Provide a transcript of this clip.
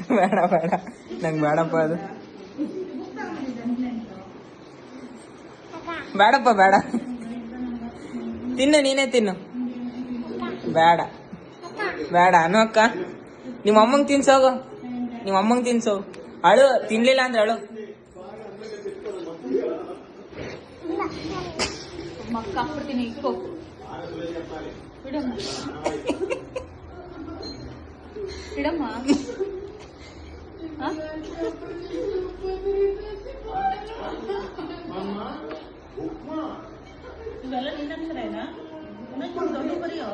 ಬೇಡ ಬೇಡ ನಂಗೆ ಬೇಡಪ್ಪ ಅದು ಬೇಡಪ್ಪ ಬೇಡ ತಿನ್ನು ನೀನೇ ತಿನ್ನು ಬೇಡ ಬೇಡ ಅನು ಅಕ್ಕ ನಿಮ್ಮ ಅಮ್ಮಂಗೆ ತಿನ್ಸೋಗು ನಿಮ್ಮ ಅಮ್ಮಂಗೆ ತಿನ್ಸೋಗು ಅಳು ತಿನ್ಲಿಲ್ಲ ಅಂದ್ರೆ ಅಳು ಮಕ್ಕ ಹಾಕ್ಬಿಡ್ತೀನಿ ಇಟ್ಕೋ ಬಿಡಮ್ಮ ಬಿಡಮ್ಮ ಇವೆಲ್ಲ ನಿನ್ನಕ್ಷರೇನಾ ದೊಡ್ಡ ಬರೆಯೋ